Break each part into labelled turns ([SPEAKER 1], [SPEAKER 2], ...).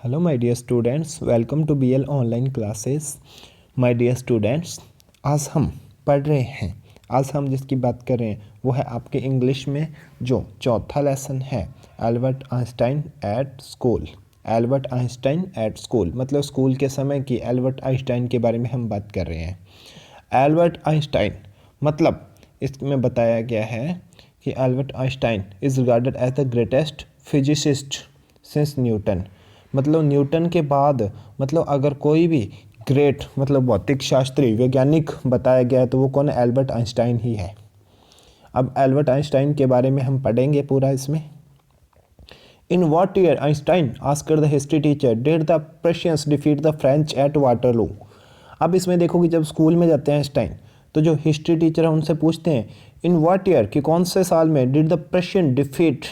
[SPEAKER 1] Hello my dear students, welcome to BL online classes. My dear students, आज हम पढ़ रहे हैं, आज हम जिसकी बात कर रहे हैं वो है आपके इंग्लिश में जो चौथा लेसन है, Albert Einstein at school. Albert Einstein at school मतलब स्कूल के समय की एल्बर्ट आइंस्टाइन के बारे में हम बात कर रहे हैं। एल्बर्ट आइंस्टाइन मतलब इसमें बताया गया है कि Albert Einstein is regarded as the greatest physicist since Newton. मतलब न्यूटन के बाद मतलब अगर कोई भी ग्रेट मतलब भौतिक शास्त्री वैज्ञानिक बताया गया है तो वो कौन है? एल्बर्ट आइंस्टाइन ही है। अब एल्बर्ट आइंस्टाइन के बारे में हम पढ़ेंगे पूरा इसमें। In what year Einstein asked the history teacher did the Prussians defeat the French eight Waterloo. अब इसमें देखो कि जब स्कूल में जाते हैं आइंस्टाइन तो जो हिस्ट्री टीचर है उनसे पूछते हैं इन व्हाट ईयर कि कौन से साल में did the Prussian defeat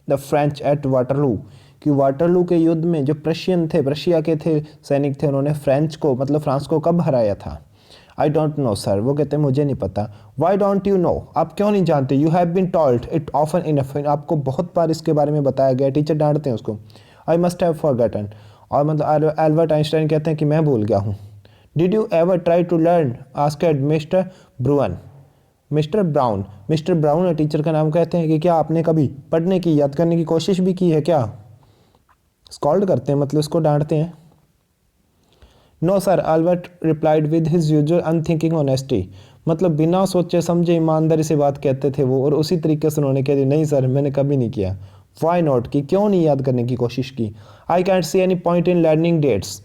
[SPEAKER 1] the French eight Waterloo, कि वाटरलू के युद्ध में जो प्रशियन थे, प्रशिया के थे सैनिक थे, उन्होंने फ्रेंच को मतलब फ्रांस को कब हराया था? आई डोंट नो सर। वो कहते हैं मुझे नहीं पता। वाई डोंट यू नो, आप क्यों नहीं जानते? You have been told it often enough, आपको बहुत बार इसके बारे में बताया गया। टीचर डांटते हैं उसको। आई मस्ट हैव फॉरगॉटन, और मतलब एल्बर्ट आइंस्टाइन कहते हैं कि मैं भूल गया हूँ। Did you ever try to learn asked mister Brown, mister Brown, mister Brown है टीचर का नाम। कहते हैं कि क्या आपने कभी पढ़ने की, याद करने की कोशिश भी की है क्या? स्कॉल्ड करते हैं, मतलब इसको डांटते हैं। No sir, Albert replied with his usual unthinking honesty, मतलब बिना सोचे समझे ईमानदारी से बात कहते थे वो, और उसी तरीके से उन्होंने कह दी नहीं सर मैंने कभी नहीं किया। वाई नॉट, कि क्यों नहीं याद करने की कोशिश की? I can't see any point in learning dates,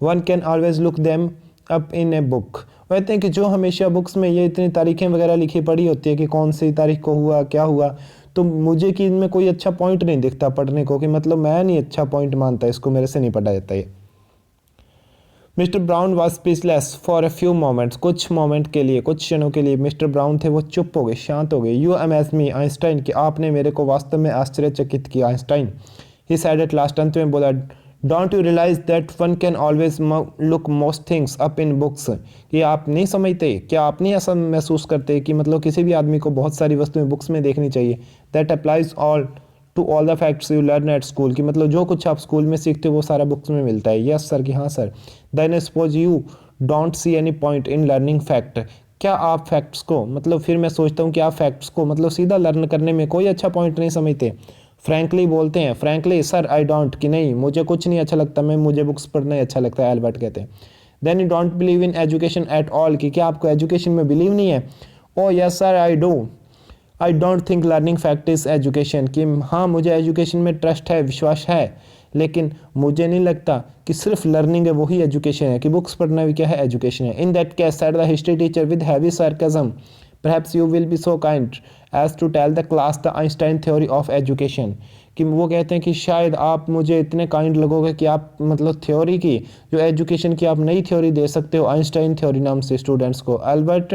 [SPEAKER 1] one can always look them up in a book. कहते हैं कि जो हमेशा बुक्स में ये इतनी तारीखें वगैरह लिखी पड़ी होती है कि कौन सी तारीख को हुआ क्या हुआ, तो मुझे कि इनमें कोई अच्छा पॉइंट नहीं दिखता पढ़ने को, कि मतलब मैं नहीं अच्छा पॉइंट मानता इसको, मेरे से नहीं पढ़ा जाता ये। Mister brown was speechless for a few moments, कुछ मोमेंट के लिए, कुछ क्षणों के लिए मिस्टर ब्राउन थे वो चुप हो गए, शांत हो गए। यू अमेज मी आइंस्टाइन, कि आपने मेरे को वास्तव में आश्चर्यचकित किया Einstein. He said at last, अंत में बोला don't you realise that one can always look most things up in books, कि आप नहीं समझते, क्या आप नहीं ऐसा महसूस करते कि मतलब किसी भी आदमी को बहुत सारी वस्तुएं बुक्स में देखनी चाहिए। That applies all to all the facts you learn at school, कि मतलब जो कुछ आप स्कूल में सीखते हो वो सारा बुक्स में मिलता है। यस सर, कि हाँ सर। Then I suppose you don't see any point in learning fact, क्या आप फैक्ट्स को, मतलब फिर मैं सोचता हूँ कि आप फैक्ट्स को मतलब सीधा लर्न करने में कोई अच्छा पॉइंट नहीं समझते। फ्रैंकली बोलते हैं, फ्रैंकली सर आई डोंट, कि नहीं मुझे कुछ नहीं अच्छा लगता, मैं मुझे बुक्स पढ़ना ही अच्छा लगता है, एल्बर्ट कहते हैं। Then you don't believe in education at all, कि क्या आपको एजुकेशन में बिलीव नहीं है? Oh yes sir I do, I don't think learning fact is education, कि हाँ मुझे एजुकेशन में ट्रस्ट है, विश्वास है, लेकिन मुझे नहीं लगता कि सिर्फ लर्निंग है वही एजुकेशन है, कि बुक्स पढ़ना भी क्या है, एजुकेशन है। In that case said the history teacher with heavy sarcasm, perhaps you will be so kind as to tell the class the Einstein theory of education, कि वो कहते हैं कि शायद आप मुझे इतने काइंड लगोगे कि आप मतलब थ्योरी की, जो एजुकेशन की आप नई थ्योरी दे सकते हो आइंस्टाइन थ्योरी नाम से स्टूडेंट्स को। एल्बर्ट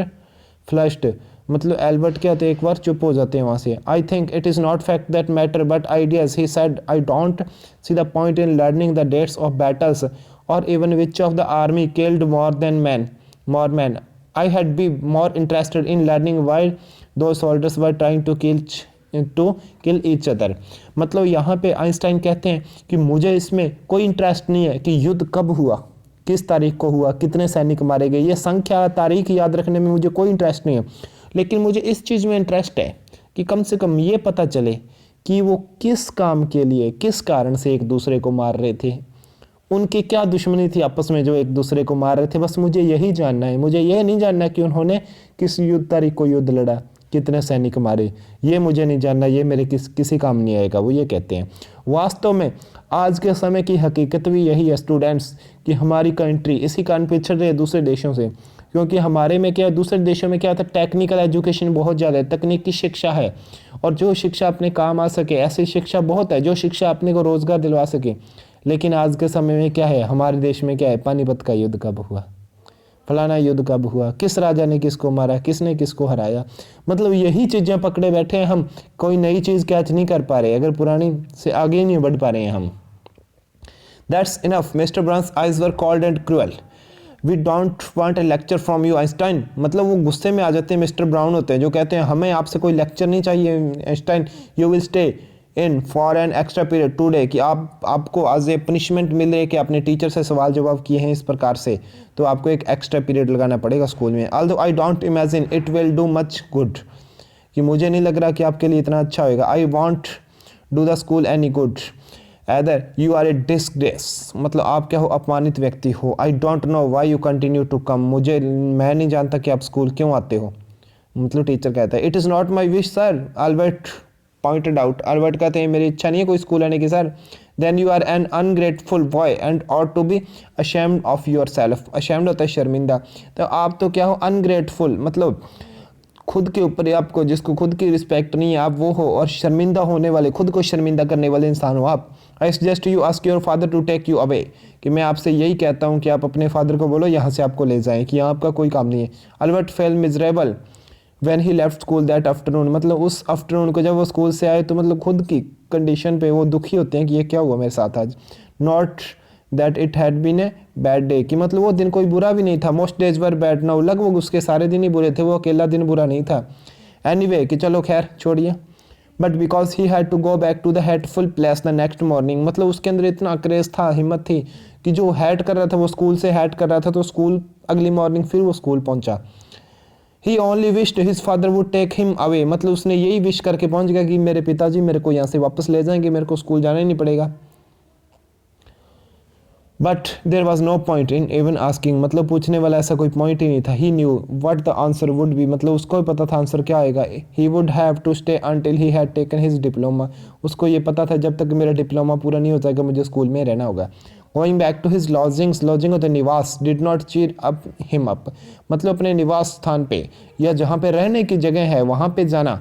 [SPEAKER 1] फ्लश्ड, मतलब एल्बर्ट क्या होते हैं, एक बार चुप हो जाते हैं वहाँ से। I think it is not fact that matter but ideas, he said I don't see the point in learning the dates of battles और even which of the army killed more men. I had be more interested in learning why those soldiers were trying to kill each other. मतलब यहाँ पे Einstein कहते हैं कि मुझे इसमें कोई इंटरेस्ट नहीं है कि युद्ध कब हुआ, किस तारीख को हुआ, कितने सैनिक मारे गए, ये संख्या तारीख याद रखने में मुझे कोई इंटरेस्ट नहीं है, लेकिन मुझे इस चीज़ में इंटरेस्ट है कि कम से कम ये पता चले कि वो किस काम के लिए, किस कारण से एक दूसरे को मार रहे थे, उनकी क्या दुश्मनी थी आपस में जो एक दूसरे को मार रहे थे। बस मुझे यही जानना है, मुझे यह नहीं जानना कि उन्होंने किस युद्ध तारीख को युद्ध लड़ा, कितने सैनिक मारे, ये मुझे नहीं जानना, ये मेरे किसी काम नहीं आएगा, वो ये कहते हैं। वास्तव में आज के समय की हकीकत भी यही है स्टूडेंट्स, कि हमारी कंट्री इसी कारण पिछड़ रही है दूसरे देशों से, क्योंकि हमारे में क्या है, दूसरे देशों में क्या होता है, टेक्निकल एजुकेशन बहुत ज़्यादा है, तकनीकी शिक्षा है, और जो शिक्षा अपने काम आ सके ऐसी शिक्षा बहुत है, जो शिक्षा अपने को रोज़गार दिलवा सके। लेकिन आज के समय में क्या है, हमारे देश में क्या है, पानीपत का युद्ध कब हुआ, फलाना युद्ध कब हुआ, किस राजा ने किसको मारा, किसने किसको हराया, मतलब यही चीज़ें पकड़े बैठे हैं हम, कोई नई चीज़ कैच नहीं कर पा रहे, अगर पुरानी से आगे नहीं बढ़ पा रहे हैं हम। That's enough, mister Brown's eyes were cold and cruel, we don't want a lecture from you Einstein, मतलब वो गुस्से में आ जाते हैं, मिस्टर ब्राउन होते हैं जो कहते हैं हमें आपसे कोई लेक्चर नहीं चाहिए Einstein, you will stay in for an extra period today, कि आपको एज ए पनिशमेंट मिल रही है कि आपने टीचर से सवाल जवाब किए हैं इस प्रकार से, तो आपको एक एक्स्ट्रा पीरियड लगाना पड़ेगा स्कूल में। Although I don't imagine it will do much good, कि मुझे नहीं लग रहा कि आपके लिए इतना अच्छा होगा। I won't do the school any good, either you are a disgrace, मतलब आप क्या हो, अपमानित व्यक्ति हो। I don't know why you continue to come, मैं नहीं जानता कि आप स्कूल क्यों आते हो। मतलब टीचर कहता है it is not my wish sir, Albert pointed out. Albert कहते हैं मेरी इच्छा नहीं है कोई स्कूल आने की sir. Then you are an ungrateful boy and ought to be ashamed of yourself. Ashamed होता है शर्मिंदा, तो आप तो क्या हो, अनग्रेटफुल, मतलब खुद के ऊपर आपको, जिसको खुद की रिस्पेक्ट नहीं है आप वो हो, और शर्मिंदा होने वाले, खुद को शर्मिंदा करने वाले इंसान हो आप। I suggest you ask your father to take you away, कि मैं आपसे यही कहता हूँ कि आप अपने फादर को बोलो यहाँ से आपको ले जाएं, कि यहाँ आपका कोई काम नहीं है। Albert fail miserable when he left school that afternoon, मतलब उस आफ्टरनून को जब वो स्कूल से आए तो मतलब खुद की कंडीशन पे वो दुखी होते हैं कि ये क्या हुआ मेरे साथ आज। Not that it had been a bad day, कि मतलब वो दिन कोई बुरा भी नहीं था। Most days were bad now, लगभग उसके सारे दिन ही बुरे थे, वो अकेला दिन बुरा नहीं था। एनीवे कि चलो खैर छोड़िए। But because he had to go back to the hateful place the next morning, मतलब उसके अंदर इतना क्रेज था, हिम्मत थी कि जो हैट कर रहा था वो स्कूल से हैट कर रहा था, तो स्कूल अगली मॉर्निंग फिर वो स्कूल पहुंचा। He only wished his father would take him away, मतलब उसने यही विश करके पहुंच गया कि मेरे पिताजी मेरे को यहाँ से वापस ले जाएंगे, मेरे को स्कूल जाना ही नहीं पड़ेगा। But there was no point in even asking, मतलब पूछने वाला ऐसा कोई पॉइंट ही नहीं था। He knew what the answer would be, मतलब उसको भी पता था आंसर क्या आएगा। He would have to stay until he had taken his diploma, उसको ये पता था जब तक मेरा डिप्लोमा पूरा नहीं हो जाएगा मुझे स्कूल में रहना होगा। Going back to his lodgings, lodging होता है निवास, did not cheer up him up, मतलब अपने निवास स्थान पे या जहाँ पे रहने की जगह है वहाँ पे जाना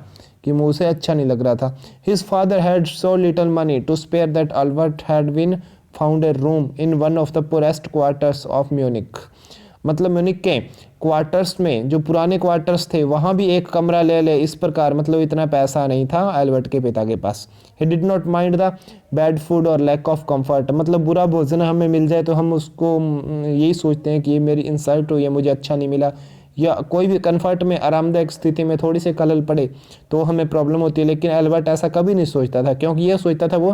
[SPEAKER 1] कि मुझे अच्छा नहीं लग रहा था। His father had so little money to spare that Albert had been found a room in one of the poorest quarters of Munich, मतलब म्यूनिक के क्वार्टर्स में जो पुराने क्वार्टर्स थे वहाँ भी एक कमरा ले ले इस प्रकार, मतलब इतना पैसा नहीं था एल्बर्ट के पिता के पास। He did not mind the bad food और लैक ऑफ कंफर्ट, मतलब बुरा भोजन हमें मिल जाए तो हम उसको यही सोचते हैं कि ये मेरी इंसल्ट हुई है, मुझे अच्छा नहीं मिला, या कोई भी कंफर्ट में आरामदायक स्थिति में थोड़ी सी खलल पड़े तो हमें प्रॉब्लम होती है। लेकिन एल्बर्ट ऐसा कभी नहीं सोचता था, क्योंकि ये सोचता था वो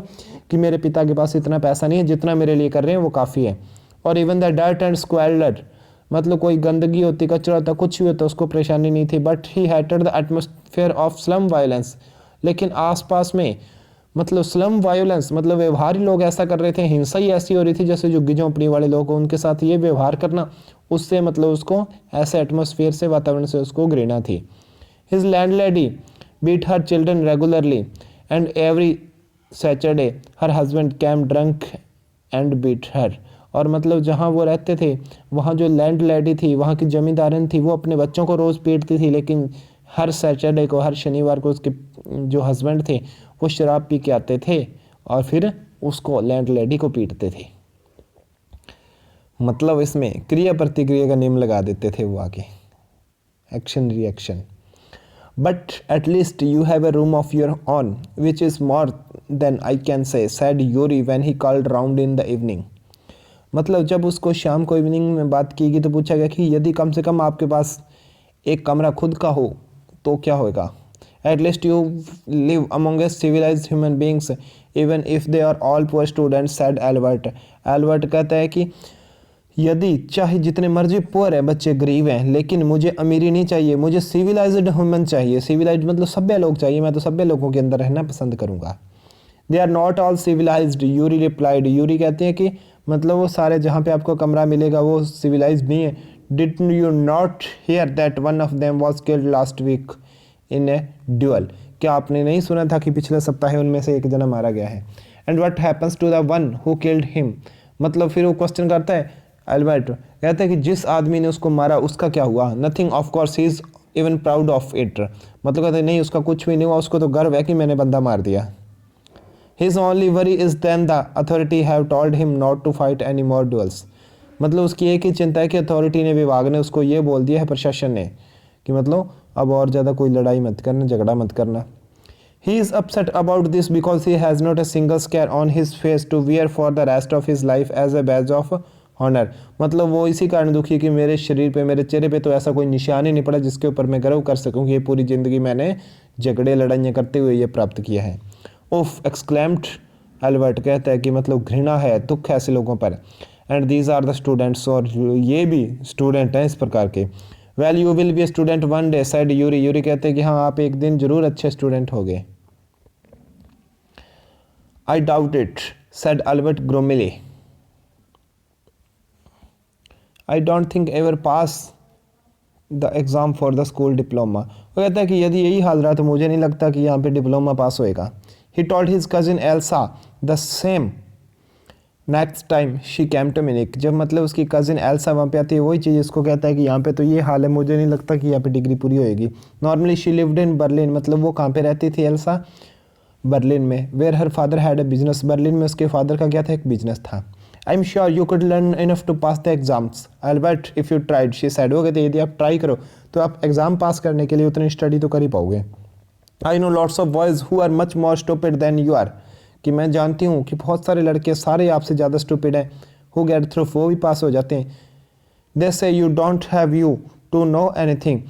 [SPEAKER 1] कि मेरे पिता के पास इतना पैसा नहीं है, जितना मेरे लिए कर रहे हैं वो काफ़ी है। और इवन द डर्ट एंड स्क्वेलर, मतलब कोई गंदगी होती, कचरा होता, कुछ भी होता, उसको परेशानी नहीं थी। But he hatted the atmosphere of slum violence, लेकिन आसपास में मतलब स्लम वायलेंस, मतलब व्यवहारी लोग ऐसा कर रहे थे, हिंसा ही ऐसी हो रही थी जैसे झुग्गी झोंपड़ी वाले लोग, उनके साथ ये व्यवहार करना, उससे मतलब उसको ऐसे एटमोसफेयर से, वातावरण से उसको घृणा थी। His landlady beat her children regularly and every Saturday her husband came drunk and beat her, और मतलब जहाँ वो रहते थे वहाँ जो लैंड लेडी थी, वहाँ की जमींदारन थी, वो अपने बच्चों को रोज़ पीटती थी, लेकिन हर सैटरडे को, हर शनिवार को उसके जो हस्बैंड थे वो शराब पी के आते थे और फिर उसको लैंड लेडी को पीटते थे। मतलब इसमें क्रिया प्रतिक्रिया का नियम लगा देते थे वो आगे, action reaction. But at least you have a room of your own which is more than I can say, said Yuri when he called round in the evening, मतलब जब उसको शाम को इवनिंग में बात की गई तो पूछा गया कि यदि कम से कम आपके पास एक कमरा खुद का हो तो क्या होगा। At least you live among civilised human beings even if they are all poor students, said Albert. Albert कहता है कि यदि चाहे जितने मर्जी पुअर है, बच्चे गरीब हैं, लेकिन मुझे अमीरी नहीं चाहिए, मुझे सिविलाइज्ड ह्यूमन चाहिए। सिविलाइज्ड मतलब सभ्य लोग चाहिए, मैं तो सभ्य लोगों के अंदर रहना पसंद करूँगा। They are not all civilised, Yuri replied. Yuri कहते हैं कि मतलब वो सारे जहाँ पे आपको कमरा मिलेगा वो सिविलाइज्ड नहीं है। Did you not hear that one of them was killed last week in a duel, क्या आपने नहीं सुना था कि पिछले सप्ताह उनमें से एक जना मारा गया है। And what happens to the one who killed him, मतलब फिर वो क्वेश्चन करता है एल्बर्ट, कहता है कि जिस आदमी ने उसको मारा उसका क्या हुआ। Nothing of course he is even proud of it, मतलब कहते नहीं उसका कुछ भी नहीं हुआ, उसको तो गर्व है कि मैंने बंदा मार दिया। His only worry is then the authority have told him not to fight any more duels, मतलब उसकी एक ही चिंता है कि अथॉरिटी ने, विभाग ने उसको ये बोल दिया है, प्रशासन ने, कि मतलब अब और ज़्यादा कोई लड़ाई मत करना, झगड़ा मत करना। He is upset about this because he has not a single scar on his face to wear for the rest of his life as a badge of honor, मतलब वो इसी कारण दुखी है कि मेरे शरीर पे, मेरे चेहरे पे तो ऐसा कोई निशान ही नहीं पड़ा जिसके ऊपर मैं गर्व कर सकूं कि ये पूरी ज़िंदगी मैंने झगड़े लड़ाइयाँ करते हुए ये प्राप्त किया है। उफ एक्सक्लेम्ड एल्बर्ट, कहता है कि मतलब घृणा है, दुख है ऐसे लोगों पर। And these are the students, और ये भी स्टूडेंट हैं इस प्रकार के। Well you will be a student one day said Yuri, Yuri कहते हैं कि हाँ आप एक दिन जरूर अच्छे स्टूडेंट होगे। I doubt it said Albert grimly, I don't think ever pass the exam for the school diploma. वो कहता है कि यदि यही हाल रहा तो मुझे नहीं लगता कि यहाँ पे डिप्लोमा पास होएगा। He told his cousin Elsa the same next time she came to Munich, जब मतलब उसकी कजिन एल्सा वहाँ पे आती है वही चीज़ इसको कहता है कि यहाँ पे तो ये हाल है, मुझे नहीं लगता कि यहाँ पे डिग्री पूरी होएगी। Normally she lived in Berlin, मतलब वो कहाँ पे रहती थी एल्सा, बर्लिन में। Where her father had a business, Berlin में उसके फादर का क्या था, एक बिजनेस था। I am sure you could learn enough to pass the exams Albert if you tried, she said, वो कहते यदि आप ट्राई करो तो आप एग्जाम पास करने के लिए उतनी स्टडी तो कर ही पाओगे। I know lots of boys who are much more stupid than you are, कि मैं जानती हूँ कि बहुत सारे लड़के सारे आपसे ज़्यादा स्टूपिड हैं। हु गेट थ्रू, वो भी पास हो जाते हैं। They say you don't have you to know anything,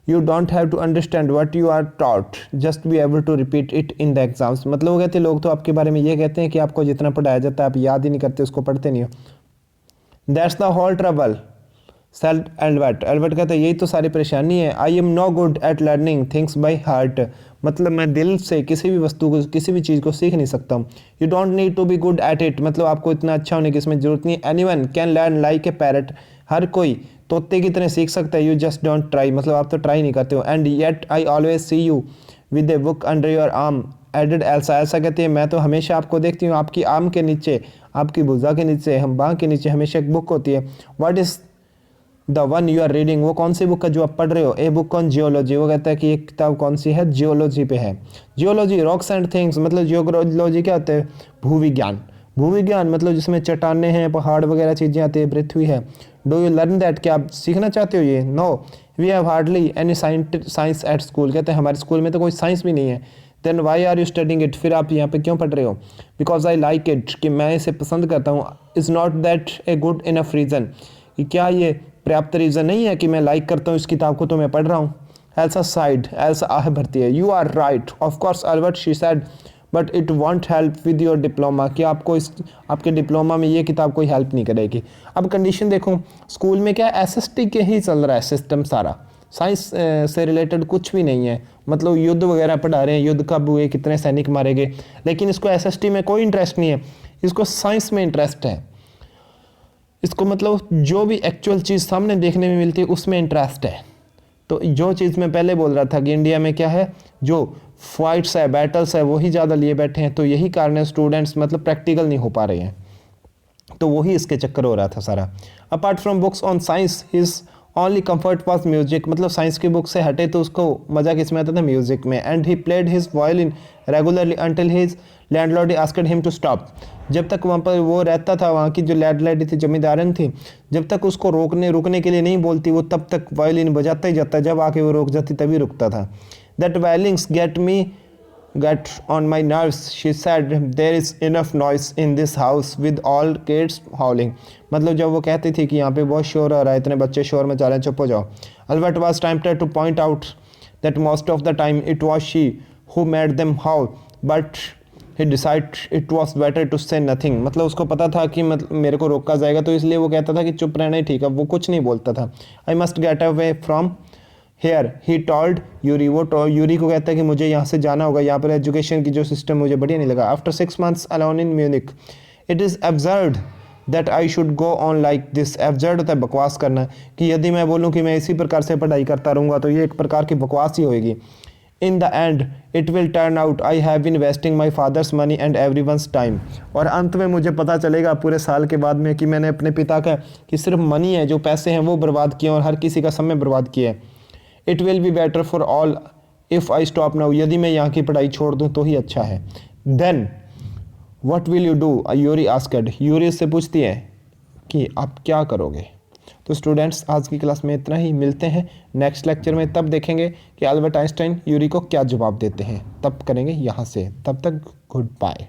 [SPEAKER 1] you don't have to understand what you are taught, just be able to repeat it in the exams. मतलब वो कहते हैं लोग तो आपके बारे में ये कहते हैं कि आपको जितना पढ़ाया जाता है आप याद ही नहीं करते, उसको पढ़ते नहीं हो। That's the whole trouble self Albert, Albert कहते हैं यही तो सारी परेशानी है। I am no good at learning things by heart, मतलब मैं दिल से किसी भी वस्तु को, किसी भी चीज़ को सीख नहीं सकता हूँ। You don't need to be good at it, मतलब आपको इतना अच्छा होने की इसमें जरूरत नहीं। Anyone can learn like a parrot, हर कोई तोते की तरह सीख सकता है। यू जस्ट डोंट ट्राई, मतलब आप तो ट्राई नहीं करते हो। And yet I always see you with a book under your arm added Elsa, ऐसा कहते हैं मैं तो हमेशा आपको देखती हूँ आपकी आर्म के नीचे, आपकी भुजा के नीचे, हम बाँह के नीचे हमेशा एक बुक होती है। What is the one you are reading, वो कौन सी बुक है जो आप पढ़ रहे हो। ए बुक ऑन जियोलॉजी, वो कहता है कि ये किताब कौन सी है, जियोलॉजी पे है। जियोलॉजी रॉक्स एंड थिंग्स, मतलब जियोलॉजी क्या होता है, भूविज्ञान। भूविज्ञान मतलब जिसमें चट्टानें हैं, पहाड़ वगैरह चीज़ें आती है, पृथ्वी है। डू यू लर्न दैट, क्या आप सीखना चाहते हो ये। No we have hardly any science at school, कहते हैं हमारे स्कूल में तो कोई साइंस भी नहीं है। Then why are you studying it, फिर आप यहाँ पे क्यों पढ़ रहे हो। बिकॉज आई लाइक इट, कि मैं इसे पसंद करता हूँ। Is not that a good enough reason, कि क्या ये पर्याप्त रीज़न नहीं है कि मैं लाइक करता हूँ इस किताब को तो मैं पढ़ रहा हूँ। एल्सा साइड, एल्सा आह भरती है। You are right of course Albert, she said, but it won't help with your diploma, कि आपको इस आपके डिप्लोमा में ये किताब कोई हेल्प नहीं करेगी। अब कंडीशन देखो, स्कूल में क्या SST के ही चल रहा है सिस्टम सारा, साइंस से रिलेटेड कुछ भी नहीं है। मतलब युद्ध वगैरह पढ़ा रहे हैं, युद्ध कब हुए, कितने सैनिक मारे गए, लेकिन इसको SST में कोई इंटरेस्ट नहीं है, इसको साइंस में इंटरेस्ट है। इसको मतलब जो भी एक्चुअल चीज़ सामने देखने में मिलती है उसमें इंटरेस्ट है। तो जो चीज़ मैं पहले बोल रहा था कि इंडिया में क्या है, जो फाइट्स है, बैटल्स है, वही ज़्यादा लिए बैठे हैं, तो यही कारण है स्टूडेंट्स मतलब प्रैक्टिकल नहीं हो पा रहे हैं, तो वही इसके चक्कर हो रहा था सारा। Apart from books on science his only comfort was music, मतलब साइंस की बुक से हटे तो उसको मज़ा किस में आता था, म्यूजिक में। And he played his violin regularly until his landlord asked him to stop, जब तक वहाँ पर वो रहता था, वहाँ की जो लैंडलॉर्ड थी, जमींदारन थी, जब तक उसको रुकने के लिए नहीं बोलती, वो तब तक वायलिन बजाता ही जाता, जब आके वो रोक जाती तभी रुकता था। That wailings get on my nerves, she said, there is enough noise in this house with all kids howling, मतलब जब वो कहती थी कि यहाँ पे बहुत शोर हो रहा है, इतने बच्चे शोर मचा रहे हैं, चुप हो जाओ। Albert was tempted to point out that most of the time it was she who made them howl, but he decided it was better to say nothing, मतलब उसको पता था कि मेरे को रोका जाएगा, तो इसलिए वो कहता था कि चुप रहना ही ठीक है, वो कुछ नहीं बोलता था। I must get away from here he told Yuri, वो यूरी को कहता है कि मुझे यहाँ से जाना होगा, यहाँ पर एजुकेशन की जो सिस्टम मुझे बढ़िया नहीं लगा। After 6 months alone in Munich, it is absurd that I should go on like this, absurd होता है बकवास करना, कि यदि मैं बोलूँ कि मैं इसी प्रकार से पढ़ाई करता रहूँगा तो ये एक प्रकार की बकवास ही होएगी। In the end it will turn out I have been wasting my father's money and everyone's time, और अंत में मुझे पता चलेगा पूरे साल के बाद में कि मैंने अपने पिता का कि सिर्फ मनी है, जो पैसे हैं वो बर्बाद किए और हर किसी का समय बर्बाद किया है। It will be better for all if I stop now, यदि मैं यहाँ की पढ़ाई छोड़ दूँ तो ही अच्छा है। Then what will you do, Yuri asked, Yuri से पूछती है कि आप क्या करोगे। तो स्टूडेंट्स आज की क्लास में इतना ही, मिलते हैं नेक्स्ट लेक्चर में, तब देखेंगे कि अल्बर्ट आइंस्टाइन यूरी को क्या जवाब देते हैं, तब करेंगे यहाँ से। तब तक गुड बाय।